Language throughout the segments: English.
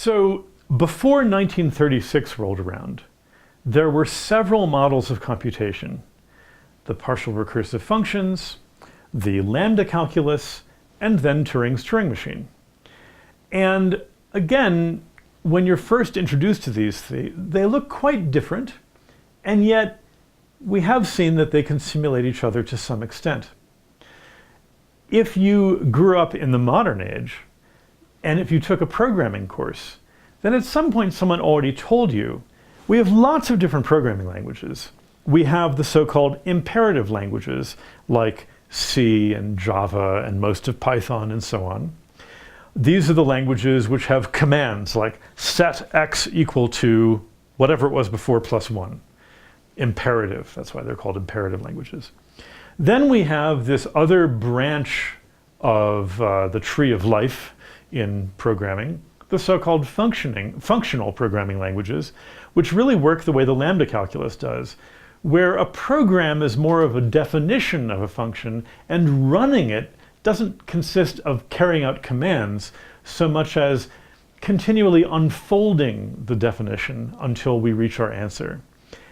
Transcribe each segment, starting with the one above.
So before 1936 rolled around, there were several models of computation: the partial recursive functions, the lambda calculus, and then Turing's Turing machine. And again, when you're first introduced to these, they look quite different, and yet we have seen that they can simulate each other to some extent. If you grew up in the modern age, and if you took a programming course, then at some point someone already told you, we have lots of different programming languages. We have the so-called imperative languages like C and Java and most of Python and so on. These are the languages which have commands like set x equal to whatever it was before plus 1. Imperative, that's why they're called imperative languages. Then we have this other branch of the tree of life in programming, the so-called functional programming languages, which really work the way the lambda calculus does, where a program is more of a definition of a function, and running it doesn't consist of carrying out commands so much as continually unfolding the definition until we reach our answer.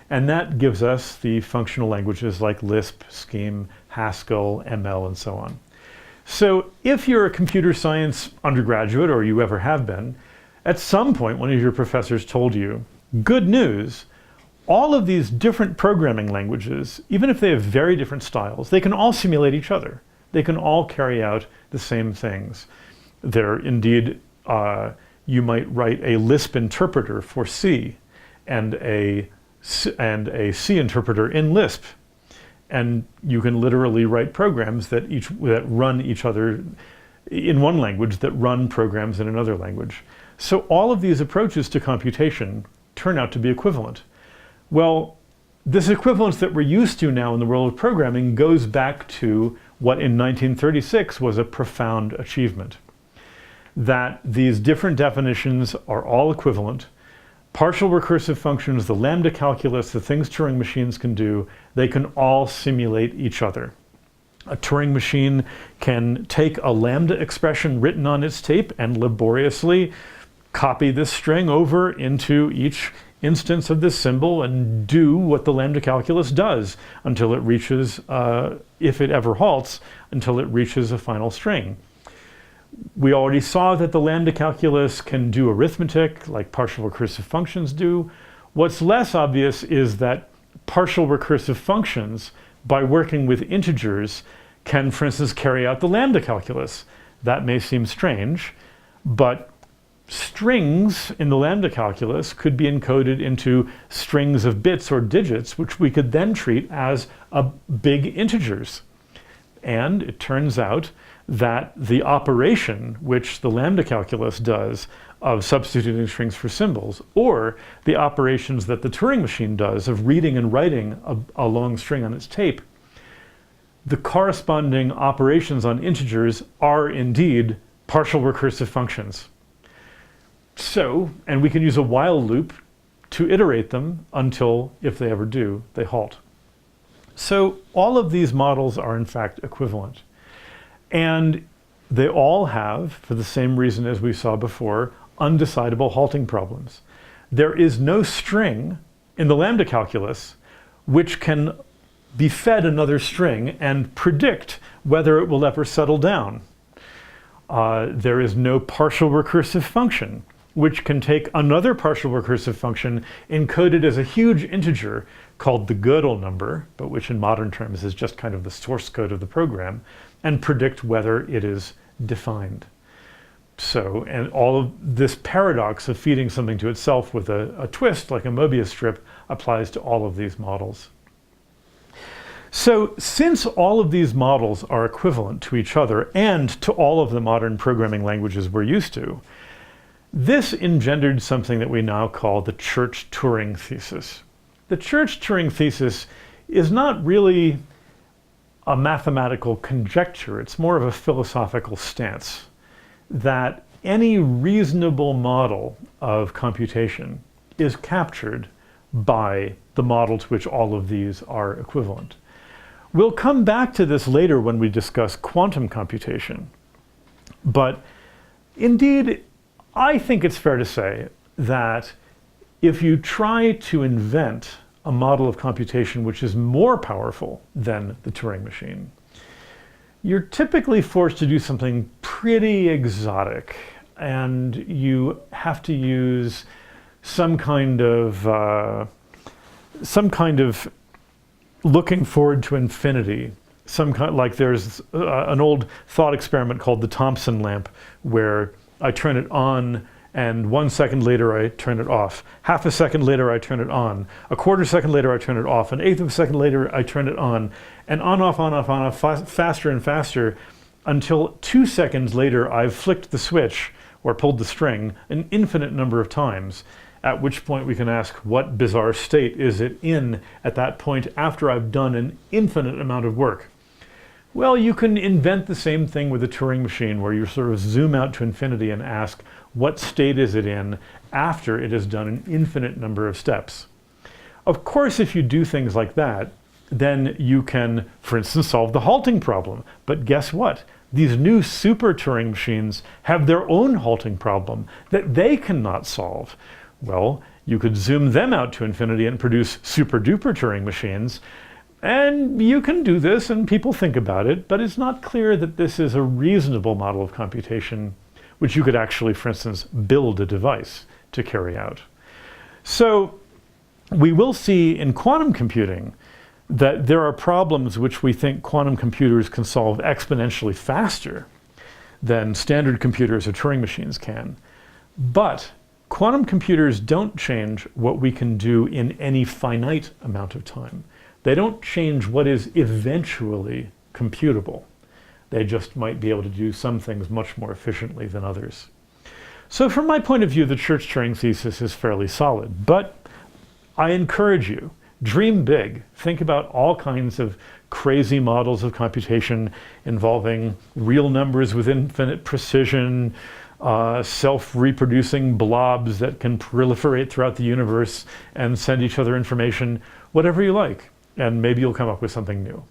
And that gives us the functional languages like Lisp, Scheme, Haskell, ML, and so on. So if you're a computer science undergraduate, or you ever have been, at some point one of your professors told you, good news, all of these different programming languages, even if they have very different styles, they can all simulate each other. They can all carry out the same things. There, indeed, you might write a Lisp interpreter for C and a C interpreter in Lisp. And you can literally write programs that run each other in one language that run programs in another language. So all of these approaches to computation turn out to be equivalent. Well, this equivalence that we're used to now in the world of programming goes back to what in 1936 was a profound achievement. That these different definitions are all equivalent. Partial recursive functions, the lambda calculus, the things Turing machines can do, they can all simulate each other. A Turing machine can take a lambda expression written on its tape and laboriously copy this string over into each instance of this symbol and do what the lambda calculus does until it reaches, if it ever halts, until it reaches a final string. We already saw that the lambda calculus can do arithmetic like partial recursive functions do. What's less obvious is that partial recursive functions, by working with integers, can, for instance, carry out the lambda calculus. That may seem strange, but strings in the lambda calculus could be encoded into strings of bits or digits, which we could then treat as big integers. And it turns out that the operation which the lambda calculus does of substituting strings for symbols, or the operations that the Turing machine does of reading and writing a long string on its tape, the corresponding operations on integers are indeed partial recursive functions. So, and we can use a while loop to iterate them until, if they ever do, they halt. So all of these models are in fact equivalent. And they all have, for the same reason as we saw before, undecidable halting problems. There is no string in the lambda calculus which can be fed another string and predict whether it will ever settle down. There is no partial recursive function which can take another partial recursive function encoded as a huge integer called the Gödel number, but which in modern terms is just kind of the source code of the program, and predict whether it is defined. So, and all of this paradox of feeding something to itself with a twist, like a Mobius strip, applies to all of these models. So, since all of these models are equivalent to each other and to all of the modern programming languages we're used to, this engendered something that we now call the Church-Turing thesis. The Church-Turing thesis is not really a mathematical conjecture, it's more of a philosophical stance that any reasonable model of computation is captured by the model to which all of these are equivalent. We'll come back to this later when we discuss quantum computation, but indeed I think it's fair to say that if you try to invent a model of computation which is more powerful than the Turing machine, you're typically forced to do something pretty exotic, and you have to use some kind of looking forward to infinity. Like there's an old thought experiment called the Thompson Lamp, where I turn it on and 1 second later I turn it off. Half a second later I turn it on. A quarter second later I turn it off. An eighth of a second later I turn it on. And on, off, faster and faster, until 2 seconds later I've flicked the switch or pulled the string an infinite number of times, at which point we can ask, what bizarre state is it in at that point after I've done an infinite amount of work? Well, you can invent the same thing with the Turing machine, where you sort of zoom out to infinity and ask, what state is it in after it has done an infinite number of steps? Of course, if you do things like that, then you can, for instance, solve the halting problem. But guess what? These new super Turing machines have their own halting problem that they cannot solve. Well, you could zoom them out to infinity and produce super duper Turing machines. And you can do this, and people think about it, but it's not clear that this is a reasonable model of computation which you could actually, for instance, build a device to carry out. So we will see in quantum computing that there are problems which we think quantum computers can solve exponentially faster than standard computers or Turing machines can. But quantum computers don't change what we can do in any finite amount of time. They don't change what is eventually computable. They just might be able to do some things much more efficiently than others. So from my point of view, the Church-Turing thesis is fairly solid, but I encourage you, dream big. Think about all kinds of crazy models of computation involving real numbers with infinite precision, self-reproducing blobs that can proliferate throughout the universe and send each other information, whatever you like, and maybe you'll come up with something new.